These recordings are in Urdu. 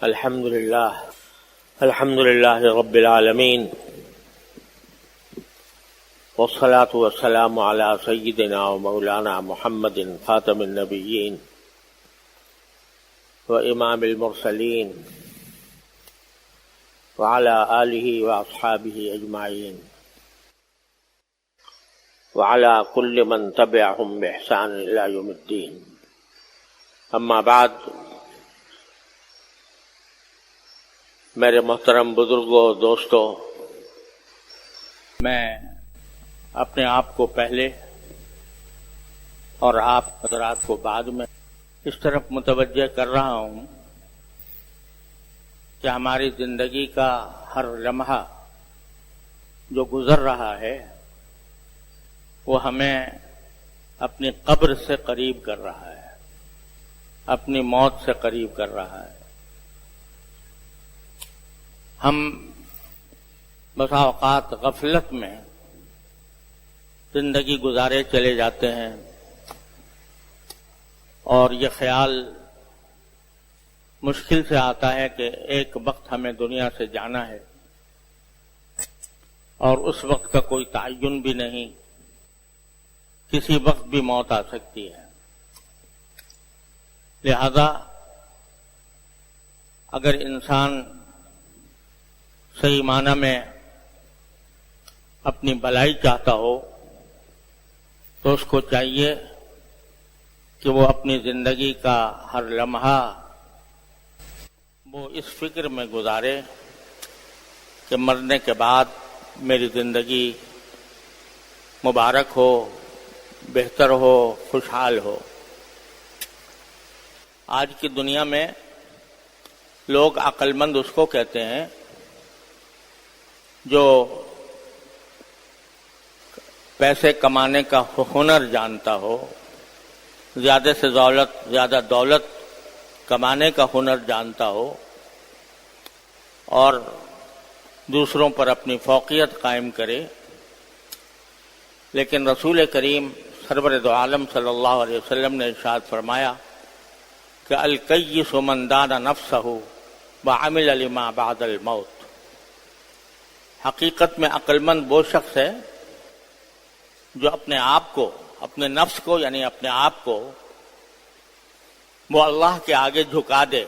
الحمد لله رب العالمين والصلاة والسلام على سيدنا ومولانا محمد خاتم النبيين وإمام المرسلين وعلى آله وأصحابه أجمعين وعلى كل من تبعهم بإحسان إلى يوم الدين. أما بعد، میرے محترم بزرگوں، دوستوں، میں اپنے آپ کو پہلے اور آپ حضرات کو بعد میں اس طرف متوجہ کر رہا ہوں کہ ہماری زندگی کا ہر لمحہ جو گزر رہا ہے وہ ہمیں اپنی قبر سے قریب کر رہا ہے، اپنی موت سے قریب کر رہا ہے۔ ہم بسا اوقات غفلت میں زندگی گزارے چلے جاتے ہیں اور یہ خیال مشکل سے آتا ہے کہ ایک وقت ہمیں دنیا سے جانا ہے اور اس وقت کا کوئی تعین بھی نہیں، کسی وقت بھی موت آ سکتی ہے۔ لہذا اگر انسان صحیح معنی میں اپنی بھلائی چاہتا ہو تو اس کو چاہیے کہ وہ اپنی زندگی کا ہر لمحہ وہ اس فکر میں گزارے کہ مرنے کے بعد میری زندگی مبارک ہو، بہتر ہو، خوشحال ہو۔ آج کی دنیا میں لوگ عقل مند اس کو کہتے ہیں جو پیسے کمانے کا ہنر جانتا ہو، زیادہ سے زیادہ دولت کمانے کا ہنر جانتا ہو اور دوسروں پر اپنی فوقیت قائم کرے۔ لیکن رسول کریم سرور دو عالم صلی اللہ علیہ وسلم نے ارشاد فرمایا کہ الکیس من دان نفسہ وعمل لما بعد الموت۔ حقیقت میں عقل مند وہ شخص ہے جو اپنے آپ کو، اپنے نفس کو یعنی اپنے آپ کو وہ اللہ کے آگے جھکا دے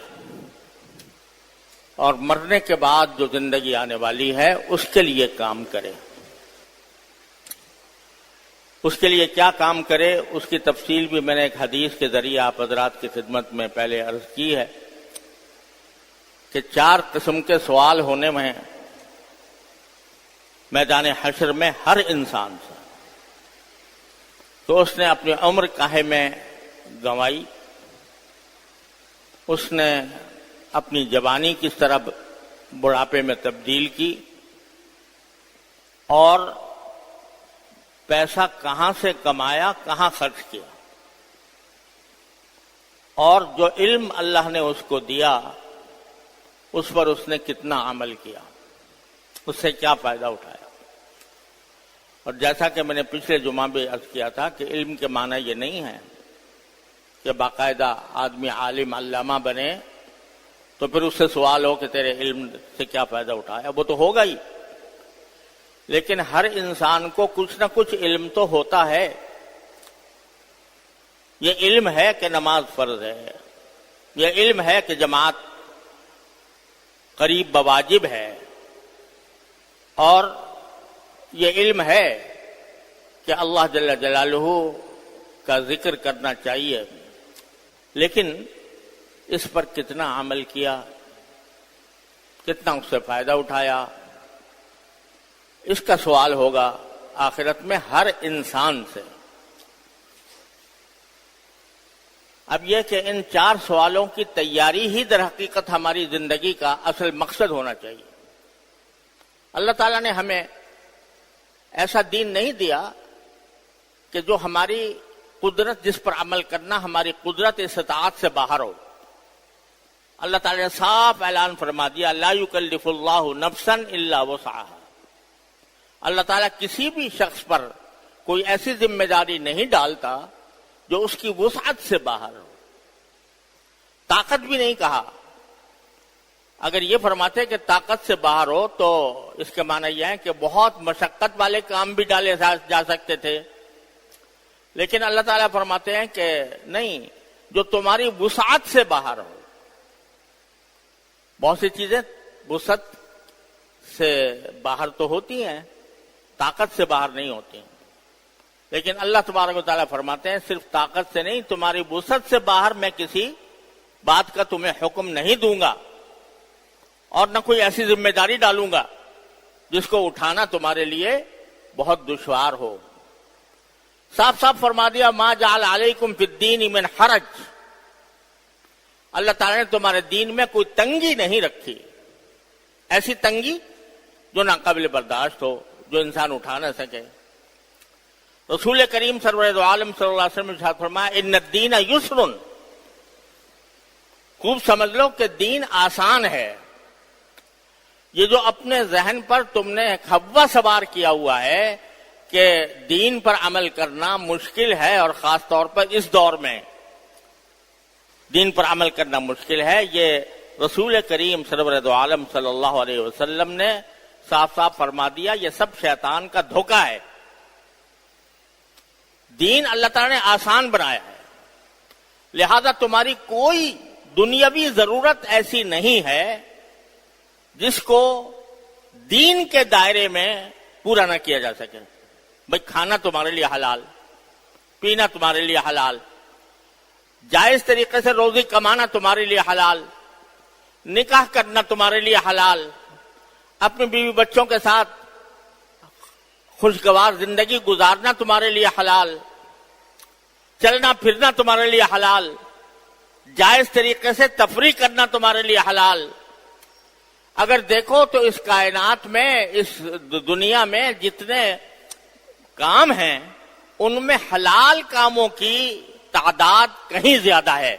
اور مرنے کے بعد جو زندگی آنے والی ہے اس کے لیے کام کرے۔ اس کے لیے کیا کام کرے اس کی تفصیل بھی میں نے ایک حدیث کے ذریعے آپ حضرات کی خدمت میں پہلے عرض کی ہے کہ 4 قسم کے سوال ہونے میں میدان حشر میں ہر انسان سے۔ تو اس نے اپنی عمر کاہے میں گنوائی، اس نے اپنی جوانی کس طرح بڑھاپے میں تبدیل کی، اور پیسہ کہاں سے کمایا، کہاں خرچ کیا، اور جو علم اللہ نے اس کو دیا اس پر اس نے کتنا عمل کیا، اس سے کیا فائدہ اٹھایا۔ اور جیسا کہ میں نے پچھلے جمعہ بھی عرض کیا تھا کہ علم کے معنی یہ نہیں ہے کہ باقاعدہ آدمی عالم علامہ بنے تو پھر اس سے سوال ہو کہ تیرے علم سے کیا فائدہ اٹھایا، وہ تو ہوگا ہی، لیکن ہر انسان کو کچھ نہ کچھ علم تو ہوتا ہے۔ یہ علم ہے کہ نماز فرض ہے، یہ علم ہے کہ جماعت قریب بواجب ہے، اور یہ علم ہے کہ اللہ جل جلالہ کا ذکر کرنا چاہیے، لیکن اس پر کتنا عمل کیا، کتنا اس سے فائدہ اٹھایا، اس کا سوال ہوگا آخرت میں ہر انسان سے۔ اب یہ کہ ان 4 سوالوں کی تیاری ہی در حقیقت ہماری زندگی کا اصل مقصد ہونا چاہیے۔ اللہ تعالیٰ نے ہمیں ایسا دین نہیں دیا کہ جو ہماری قدرت، جس پر عمل کرنا ہماری قدرت استطاعت سے باہر ہو۔ اللہ تعالیٰ نے صاف اعلان فرما دیا لا یکلف اللہ نفسا الا وسعها۔ اللہ تعالیٰ کسی بھی شخص پر کوئی ایسی ذمہ داری نہیں ڈالتا جو اس کی وسعت سے باہر ہو۔ طاقت بھی نہیں کہا، اگر یہ فرماتے کہ طاقت سے باہر ہو تو اس کے معنی یہ ہے کہ بہت مشقت والے کام بھی ڈالے جا سکتے تھے، لیکن اللہ تعالیٰ فرماتے ہیں کہ نہیں، جو تمہاری وسعت سے باہر ہو۔ بہت سی چیزیں وسعت سے باہر تو ہوتی ہیں، طاقت سے باہر نہیں ہوتی ہیں، لیکن اللہ تبارک و تعالیٰ فرماتے ہیں صرف طاقت سے نہیں، تمہاری وسعت سے باہر میں کسی بات کا تمہیں حکم نہیں دوں گا، اور نہ کوئی ایسی ذمہ داری ڈالوں گا جس کو اٹھانا تمہارے لیے بہت دشوار ہو۔ صاف صاف فرما دیا ما جعل علیکم فی الدین من حرج، اللہ تعالیٰ نے تمہارے دین میں کوئی تنگی نہیں رکھی، ایسی تنگی جو ناقابل برداشت ہو، جو انسان اٹھا نہ سکے۔ رسول کریم سرور عالم صلی اللہ علیہ وسلم نے ارشاد فرمایا ان الدین یسر، خوب سمجھ لو کہ دین آسان ہے۔ یہ جو اپنے ذہن پر تم نے کھوا سوار کیا ہوا ہے کہ دین پر عمل کرنا مشکل ہے، اور خاص طور پر اس دور میں دین پر عمل کرنا مشکل ہے، یہ رسول کریم سرور عالم صلی اللہ علیہ وسلم نے صاف صاف فرما دیا، یہ سب شیطان کا دھوکہ ہے۔ دین اللہ تعالیٰ نے آسان بنایا ہے، لہذا تمہاری کوئی دنیاوی ضرورت ایسی نہیں ہے جس کو دین کے دائرے میں پورا نہ کیا جا سکے۔ بھئی کھانا تمہارے لیے حلال، پینا تمہارے لیے حلال، جائز طریقے سے روزی کمانا تمہارے لیے حلال، نکاح کرنا تمہارے لیے حلال، اپنے بیوی بچوں کے ساتھ خوشگوار زندگی گزارنا تمہارے لیے حلال، چلنا پھرنا تمہارے لیے حلال، جائز طریقے سے تفریح کرنا تمہارے لیے حلال۔ اگر دیکھو تو اس کائنات میں، اس دنیا میں جتنے کام ہیں ان میں حلال کاموں کی تعداد کہیں زیادہ ہے،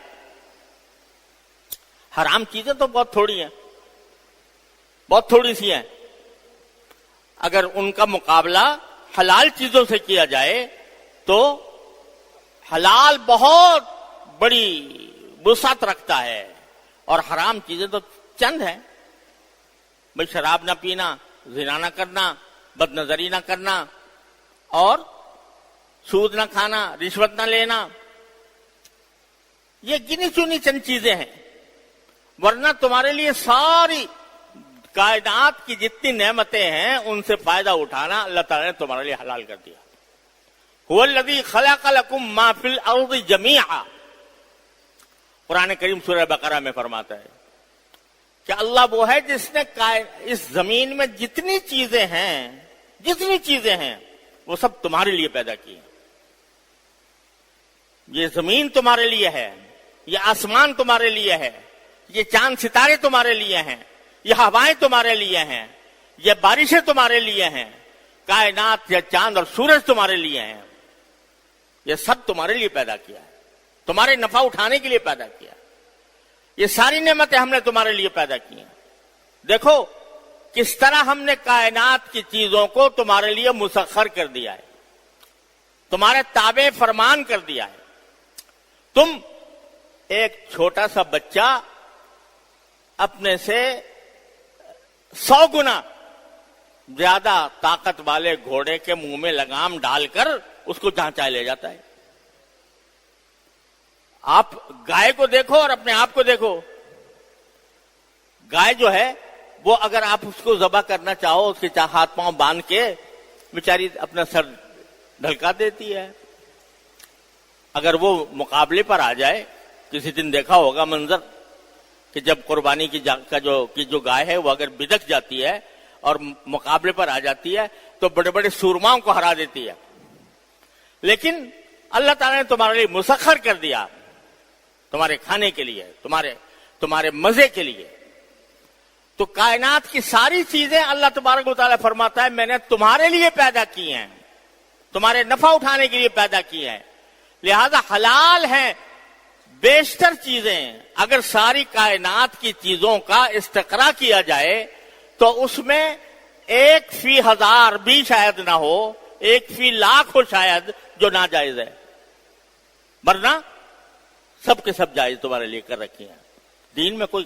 حرام چیزیں تو بہت تھوڑی ہیں، بہت تھوڑی سی ہیں۔ اگر ان کا مقابلہ حلال چیزوں سے کیا جائے تو حلال بہت بڑی وسعت رکھتا ہے، اور حرام چیزیں تو چند ہیں۔ بھئی شراب نہ پینا، زنا نہ کرنا، بد نظری نہ کرنا، اور سود نہ کھانا، رشوت نہ لینا، یہ گنی چنی چند چیزیں ہیں، ورنہ تمہارے لیے ساری کائنات کی جتنی نعمتیں ہیں ان سے فائدہ اٹھانا اللہ تعالیٰ نے تمہارے لیے حلال کر دیا۔ هو الذی خلق لکم ما فی الارض جمیعا، قرآن کریم سورہ بقرہ میں فرماتا ہے کہ اللہ وہ ہے جس نے اس زمین میں جتنی چیزیں ہیں وہ سب تمہارے لیے پیدا کی ہیں۔ یہ زمین تمہارے لیے ہے، یہ آسمان تمہارے لیے ہے، یہ چاند ستارے تمہارے لیے ہیں، یہ ہوائیں تمہارے لیے ہیں، یہ بارشیں تمہارے لیے ہیں، کائنات یا چاند اور سورج تمہارے لیے ہیں، یہ سب تمہارے لیے پیدا کیا ہے، تمہارے نفع اٹھانے کے لیے پیدا کیا ہے۔ یہ ساری نعمتیں ہم نے تمہارے لیے پیدا کی ہیں۔ دیکھو کس طرح ہم نے کائنات کی چیزوں کو تمہارے لیے مسخر کر دیا ہے، تمہارے تابع فرمان کر دیا ہے۔ تم ایک چھوٹا سا بچہ اپنے سے 100 گنا زیادہ طاقت والے گھوڑے کے منہ میں لگام ڈال کر اس کو جہاں چاہے لے جاتا ہے۔ آپ گائے کو دیکھو اور اپنے آپ کو دیکھو، گائے جو ہے وہ اگر آپ اس کو ذبح کرنا چاہو، اس کے ہاتھ پاؤں باندھ کے بیچاری اپنا سر ڈھلکا دیتی ہے۔ اگر وہ مقابلے پر آ جائے، کسی دن دیکھا ہوگا منظر کہ جب قربانی کی جو گائے ہے وہ اگر بدک جاتی ہے اور مقابلے پر آ جاتی ہے تو بڑے بڑے سورماؤں کو ہرا دیتی ہے، لیکن اللہ تعالیٰ نے تمہارے لیے مسخر کر دیا، تمہارے کھانے کے لیے، تمہارے مزے کے لیے۔ تو کائنات کی ساری چیزیں اللہ تبارک و تعالیٰ فرماتا ہے میں نے تمہارے لیے پیدا کی ہیں، تمہارے نفع اٹھانے کے لیے پیدا کی ہیں، لہذا حلال ہیں بیشتر چیزیں۔ اگر ساری کائنات کی چیزوں کا استقراء کیا جائے تو اس میں 1/1000 بھی شاید نہ ہو، 1/1,00,000 ہو شاید جو ناجائز ہے، ورنہ سب کے سب جائز تمہارے لیے کر رکھی ہیں۔ دین میں کوئی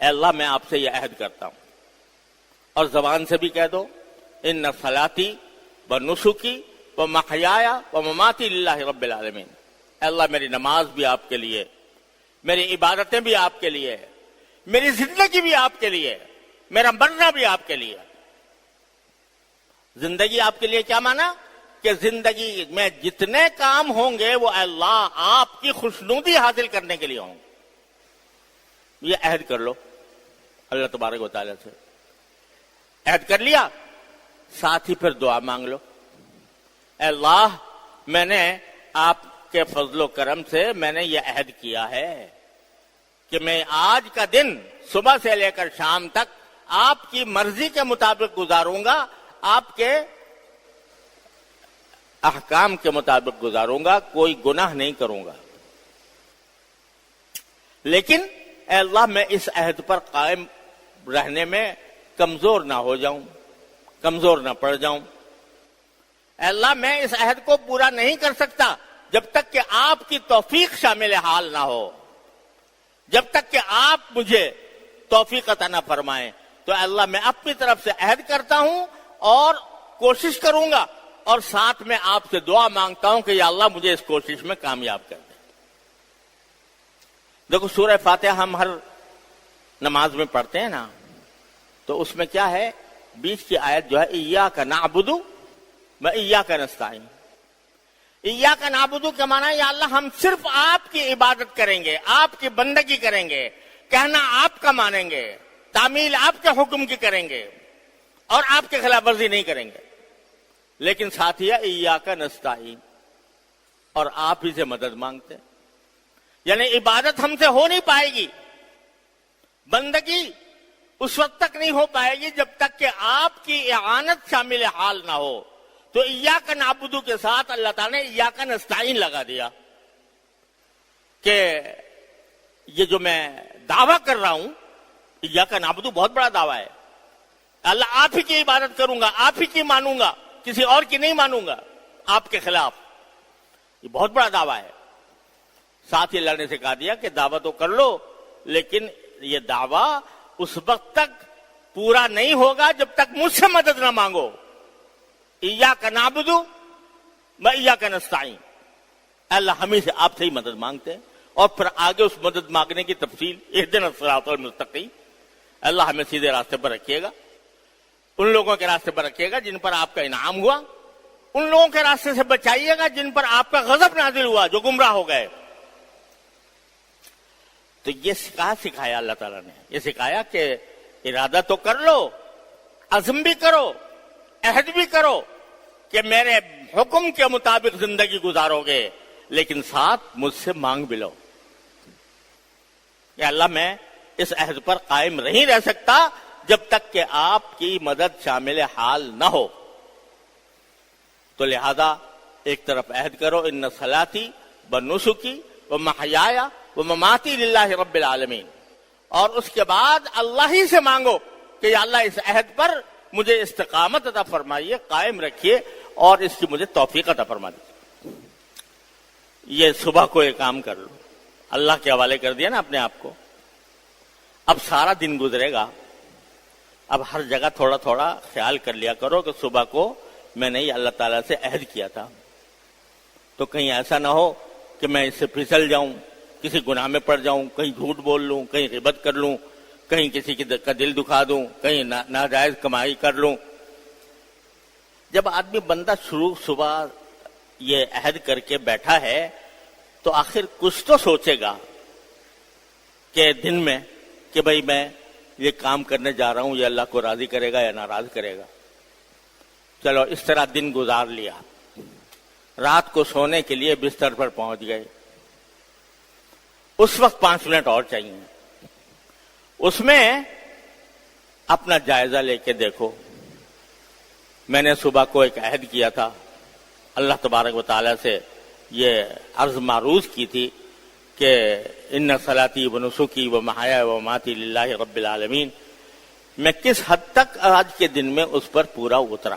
اے اللہ میں آپ سے یہ عہد کرتا ہوں، اور زبان سے بھی کہہ دو، ان صلاتی و نسکی و محیایا و مماتی للہ رب العالمین، اے اللہ میری نماز بھی آپ کے لیے، میری عبادتیں بھی آپ کے لیے، میری زندگی بھی آپ کے لیے، میرا مرنا بھی آپ کے لیے۔ زندگی آپ کے لیے کیا مانا؟ کہ زندگی میں جتنے کام ہوں گے وہ اللہ آپ کی خوشنودی حاصل کرنے کے لیے ہوں گے۔ یہ عہد کر لو اللہ تبارک و تعالیٰ سے۔ عہد کر لیا، ساتھ ہی پھر دعا مانگ لو، اے اللہ میں نے آپ کے فضل و کرم سے میں نے یہ عہد کیا ہے کہ میں آج کا دن صبح سے لے کر شام تک آپ کی مرضی کے مطابق گزاروں گا، آپ کے احکام کے مطابق گزاروں گا، کوئی گناہ نہیں کروں گا۔ لیکن اے اللہ میں اس عہد پر قائم رہنے میں کمزور نہ ہو جاؤں، کمزور نہ پڑ جاؤں۔ اے اللہ میں اس عہد کو پورا نہیں کر سکتا جب تک کہ آپ کی توفیق شامل حال نہ ہو، جب تک کہ آپ مجھے توفیق عطا نہ فرمائیں۔ تو اے اللہ میں اپنی طرف سے عہد کرتا ہوں اور کوشش کروں گا، اور ساتھ میں آپ سے دعا مانگتا ہوں کہ یا اللہ مجھے اس کوشش میں کامیاب کر دیں۔ دیکھو سورہ فاتحہ ہم ہر نماز میں پڑھتے ہیں نا، تو اس میں کیا ہے؟ بیچ کی آیت جو ہے ایاک نعبد و ایاک نستعین۔ ایاک نعبد کا معنی ہے یا اللہ ہم صرف آپ کی عبادت کریں گے، آپ کی بندگی کریں گے، کہنا آپ کا مانیں گے، تعمیل آپ کے حکم کی کریں گے، اور آپ کے خلاف ورزی نہیں کریں گے۔ لیکن ساتھ ہی ایاک نستعین، اور آپ ہی سے مدد مانگتے ہیں۔ یعنی عبادت ہم سے ہو نہیں پائے گی، بندگی اس وقت تک نہیں ہو پائے گی جب تک کہ آپ کی اعانت شامل حال نہ ہو۔ تو ایاک نعبد کے ساتھ اللہ تعالیٰ نے ایاک نستعین لگا دیا کہ یہ جو میں دعویٰ کر رہا ہوں، ایاک نعبد بہت بڑا دعویٰ ہے، اللہ آپ ہی کی عبادت کروں گا، آپ ہی کی مانوں گا، کسی اور کی نہیں مانوں گا آپ کے خلاف۔ یہ بہت بڑا دعویٰ ہے۔ ساتھ ہی اللہ نے سکھا دیا کہ دعویٰ تو کر لو، لیکن یہ دعویٰ اس وقت تک پورا نہیں ہوگا جب تک مجھ سے مدد نہ مانگو۔ ایاک نعبد و ایاک نستعین، اللہ ہمیں سے آپ سے ہی مدد مانگتے ہیں، اور پھر آگے اس مدد مانگنے کی تفصیل اہدنا الصراط المستقیم، اللہ ہمیں سیدھے راستے پر رکھیے گا، ان لوگوں کے راستے پر رکھیے گا جن پر آپ کا انعام ہوا، ان لوگوں کے راستے سے بچائیے گا جن پر آپ کا غضب نازل ہوا، جو گمراہ ہو گئے۔ تو یہ سکھایا اللہ تعالیٰ نے، یہ سکھایا کہ ارادہ تو کر لو، عزم بھی کرو، عہد بھی کرو کہ میرے حکم کے مطابق زندگی گزارو گے، لیکن ساتھ مجھ سے مانگ بھی لو کہ اللہ میں اس عہد پر قائم نہیں رہ سکتا جب تک کہ آپ کی مدد شامل حال نہ ہو۔ تو لہذا ایک طرف عہد کرو، ان صلاتی و نسکی و محیایا و مماتی للہ رب العالمین، اور اس کے بعد اللہ ہی سے مانگو کہ یا اللہ اس عہد پر مجھے استقامت عطا فرمائیے، قائم رکھیے، اور اس کی مجھے توفیق عطا فرما دیجیے۔ یہ صبح کو یہ کام کر لو، اللہ کے حوالے کر دیا نا اپنے آپ کو۔ اب سارا دن گزرے گا، اب ہر جگہ تھوڑا تھوڑا خیال کر لیا کرو کہ صبح کو میں نے یہ اللہ تعالیٰ سے عہد کیا تھا، تو کہیں ایسا نہ ہو کہ میں اس سے پھسل جاؤں، کسی گناہ میں پڑ جاؤں، کہیں جھوٹ بول لوں، کہیں غیبت کر لوں، کہیں کسی کا دل دکھا دوں، کہیں ناجائز کمائی کر لوں۔ جب آدمی بندہ شروع صبح یہ عہد کر کے بیٹھا ہے تو آخر کچھ تو سوچے گا کہ دن میں کہ بھئی میں یہ کام کرنے جا رہا ہوں، یہ اللہ کو راضی کرے گا یا ناراض کرے گا۔ چلو اس طرح دن گزار لیا، رات کو سونے کے لیے بستر پر پہنچ گئے، اس وقت 5 منٹ اور چاہیے، اس میں اپنا جائزہ لے کے دیکھو، میں نے صبح کو ایک عہد کیا تھا، اللہ تبارک و تعالیٰ سے یہ عرض معروض کی تھی کہ ان صلاتی و نسکی و محیا و مماتی للہ رب العالمین، میں کس حد تک آج کے دن میں اس پر پورا اترا،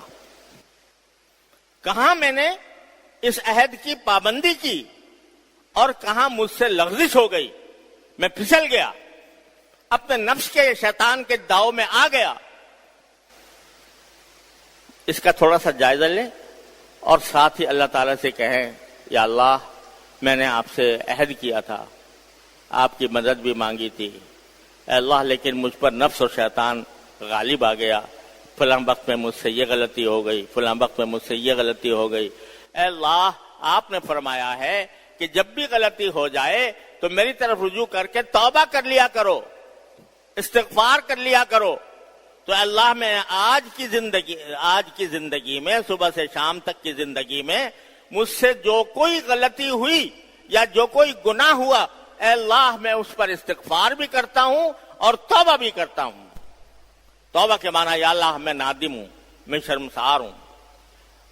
کہاں میں نے اس عہد کی پابندی کی اور کہاں مجھ سے لغزش ہو گئی، میں پھسل گیا، اپنے نفس کے شیطان کے داؤ میں آ گیا، اس کا تھوڑا سا جائزہ لیں اور ساتھ ہی اللہ تعالیٰ سے کہیں یا اللہ میں نے آپ سے عہد کیا تھا، آپ کی مدد بھی مانگی تھی، اے اللہ لیکن مجھ پر نفس اور شیطان غالب آ گیا، فلاں وقت میں مجھ سے یہ غلطی ہو گئی، فلاں وقت میں مجھ سے یہ غلطی ہو گئی۔ اے اللہ آپ نے فرمایا ہے کہ جب بھی غلطی ہو جائے تو میری طرف رجوع کر کے توبہ کر لیا کرو، استغفار کر لیا کرو۔ تو اللہ میں آج کی زندگی میں، صبح سے شام تک کی زندگی میں مجھ سے جو کوئی غلطی ہوئی یا جو کوئی گناہ ہوا، اے اللہ میں اس پر استغفار بھی کرتا ہوں اور توبہ بھی کرتا ہوں۔ توبہ کے معنی یا اللہ میں نادم ہوں، میں شرمسار ہوں،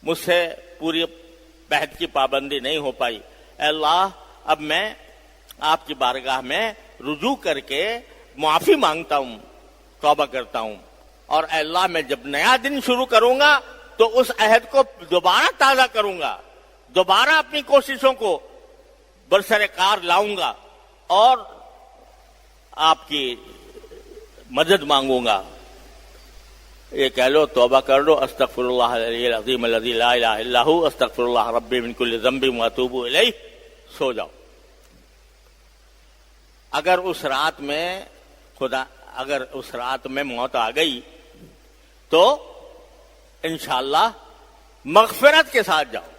مجھ سے پوری عہد کی پابندی نہیں ہو پائی، اے اللہ اب میں آپ کی بارگاہ میں رجوع کر کے معافی مانگتا ہوں، توبہ کرتا ہوں، اور اے اللہ میں جب نیا دن شروع کروں گا تو اس عہد کو دوبارہ تازہ کروں گا، دوبارہ اپنی کوششوں کو برسر کار لاؤں گا اور آپ کی مدد مانگوں گا۔ یہ کہہ لو، توبہ کر لو، استغفر اللہ العلی العظیم الذی لا الہ الا ہو، استغفر اللہ ربی من کل ذنب واتوب الیہ، سو جاؤ۔ اگر اس رات میں موت آ گئی تو انشاءاللہ مغفرت کے ساتھ جاؤ،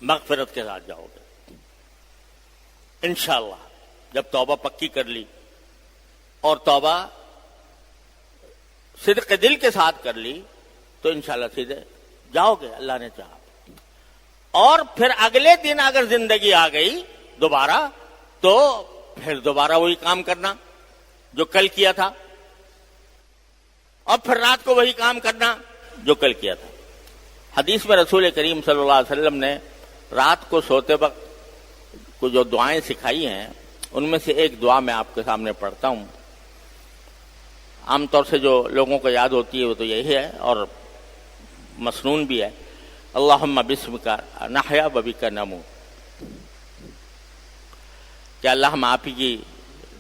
مغفرت کے ساتھ جاؤ گے انشاءاللہ۔ جب توبہ پکی کر لی اور توبہ صدق دل کے ساتھ کر لی تو انشاءاللہ سیدھے جاؤ گے اللہ نے چاہا۔ اور پھر اگلے دن اگر زندگی آ گئی دوبارہ تو پھر دوبارہ وہی کام کرنا جو کل کیا تھا، اور پھر رات کو وہی کام کرنا جو کل کیا تھا۔ حدیث میں رسول کریم صلی اللہ علیہ وسلم نے رات کو سوتے وقت کو جو دعائیں سکھائی ہیں ان میں سے ایک دعا میں آپ کے سامنے پڑھتا ہوں۔ عام طور سے جو لوگوں کو یاد ہوتی ہے وہ تو یہی ہے اور مسنون بھی ہے، اللہم بسمک نحیا و بک نموت، کہ اللہ ہم آپ ہی کی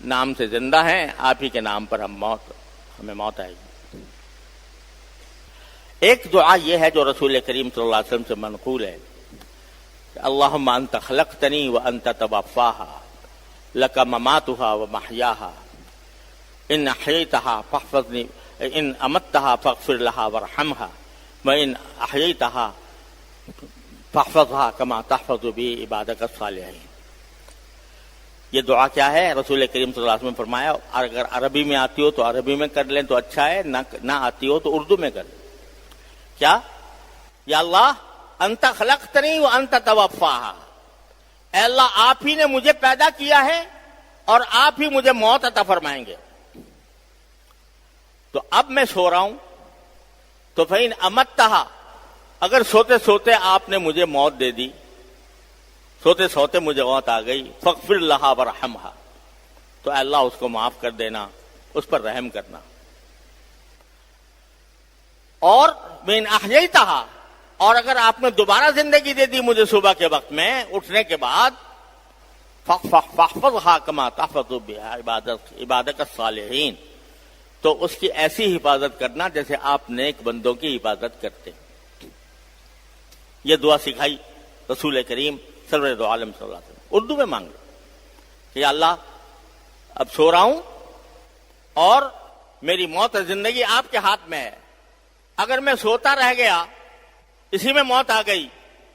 نام سے زندہ ہیں، آپ ہی کے نام پر ہمیں موت آئے گی۔ ایک دعا یہ ہے جو رسول کریم صلی اللہ علیہ وسلم سے منقول ہے، اللہم انت خلقتنی وانت توفاہا لک مماتہا ومحیاہا ان احییتہا فاحفظنی ان امتہا فاغفر لہا وارحمہا وان احییتہا فاحفظہا کما تحفظ بی عبادک الصالحین۔ یہ دعا کیا ہے؟ رسول کریم صلی اللہ علیہ وسلم نے فرمایا اگر عربی میں آتی ہو تو عربی میں کر لیں تو اچھا ہے، نہ آتی ہو تو اردو میں کر لیں۔ کیا؟ یا اللہ انت خلقتنی وانت توفاہا، اے اللہ آپ ہی نے مجھے پیدا کیا ہے اور آپ ہی مجھے موت عطا فرمائیں گے۔ تو اب میں سو رہا ہوں تو فإن امتہا، اگر سوتے سوتے آپ نے مجھے موت دے دی، سوتے سوتے مجھے موت آ گئی، فاغفر لہا وارحمہا، تو اے اللہ اس کو معاف کر دینا، اس پر رحم کرنا۔ اور من احییتہا، اور اگر آپ نے دوبارہ زندگی دے دی مجھے صبح کے وقت میں اٹھنے کے بعد، فاحفظھا کما تحفظ عبادک الصالحین، تو اس کی ایسی حفاظت کرنا جیسے آپ نیک بندوں کی حفاظت کرتے۔ یہ دعا سکھائی رسول کریم سرور دو عالم صلی اللہ علیہ وسلم۔ اردو میں مانگ لو کہ یا اللہ اب سو رہا ہوں اور میری موت اور زندگی آپ کے ہاتھ میں ہے، اگر میں سوتا رہ گیا اسی میں موت آ گئی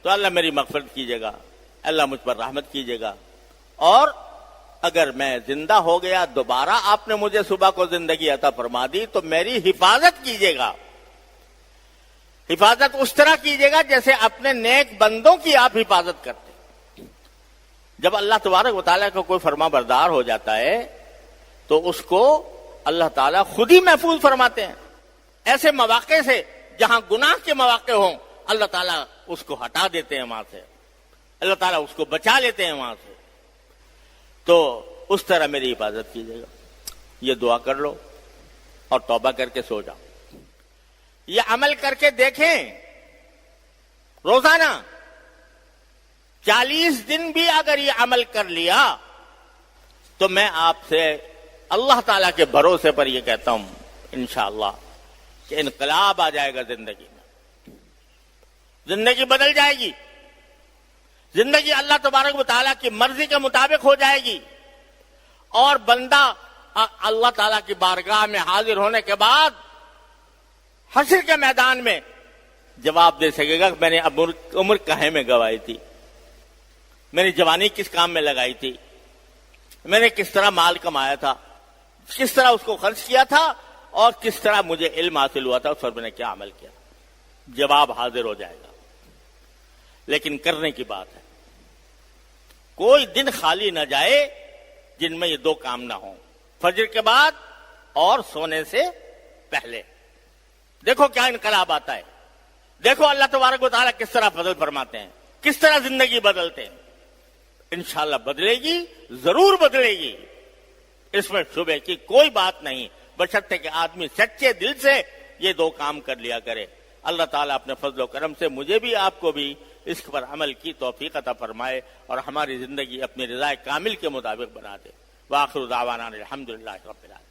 تو اللہ میری مغفرت کیجیے گا، اللہ مجھ پر رحمت کیجیے گا، اور اگر میں زندہ ہو گیا دوبارہ آپ نے مجھے صبح کو زندگی عطا فرما دی تو میری حفاظت کیجیے گا، حفاظت اس طرح کیجیے گا جیسے اپنے نیک بندوں کی آپ حفاظت کرتے۔ جب اللہ تبارک و تعالیٰ کا کوئی فرما بردار ہو جاتا ہے تو اس کو اللہ تعالیٰ خود ہی محفوظ فرماتے ہیں۔ ایسے مواقع سے جہاں گناہ کے مواقع ہوں اللہ تعالیٰ اس کو ہٹا دیتے ہیں وہاں سے، اللہ تعالیٰ اس کو بچا لیتے ہیں وہاں سے۔ تو اس طرح میری حفاظت کیجیے گا۔ یہ دعا کر لو اور توبہ کر کے سو جاؤ۔ یہ عمل کر کے دیکھیں، روزانہ 40 دن بھی اگر یہ عمل کر لیا تو میں آپ سے اللہ تعالیٰ کے بھروسے پر یہ کہتا ہوں انشاءاللہ کہ انقلاب آ جائے گا زندگی میں، زندگی بدل جائے گی، زندگی اللہ تبارک و تعالیٰ کی مرضی کے مطابق ہو جائے گی، اور بندہ اللہ تعالیٰ کی بارگاہ میں حاضر ہونے کے بعد حشر کے میدان میں جواب دے سکے گا کہ میں نے عمر کہے میں گوائی تھی، میں نے جوانی کس کام میں لگائی تھی، میں نے کس طرح مال کمایا تھا، کس طرح اس کو خرچ کیا تھا، اور کس طرح مجھے علم حاصل ہوا تھا، اس پر میں نے کیا عمل کیا، جواب حاضر ہو جائے گا۔ لیکن کرنے کی بات ہے، کوئی دن خالی نہ جائے جن میں یہ دو کام نہ ہوں، فجر کے بعد اور سونے سے پہلے۔ دیکھو کیا انقلاب آتا ہے، دیکھو اللہ تبارک و تعالیٰ کس طرح فضل فرماتے ہیں، کس طرح زندگی بدلتے ہیں۔ انشاءاللہ بدلے گی، ضرور بدلے گی، اس میں شبہ کی کوئی بات نہیں، بشرطے کہ آدمی سچے دل سے یہ دو کام کر لیا کرے۔ اللہ تعالیٰ اپنے فضل و کرم سے مجھے بھی آپ کو بھی اس پر عمل کی توفیق عطا فرمائے اور ہماری زندگی اپنی رضا کامل کے مطابق بنا دے۔ وآخر دعوانا الحمدللہ رب العالمین۔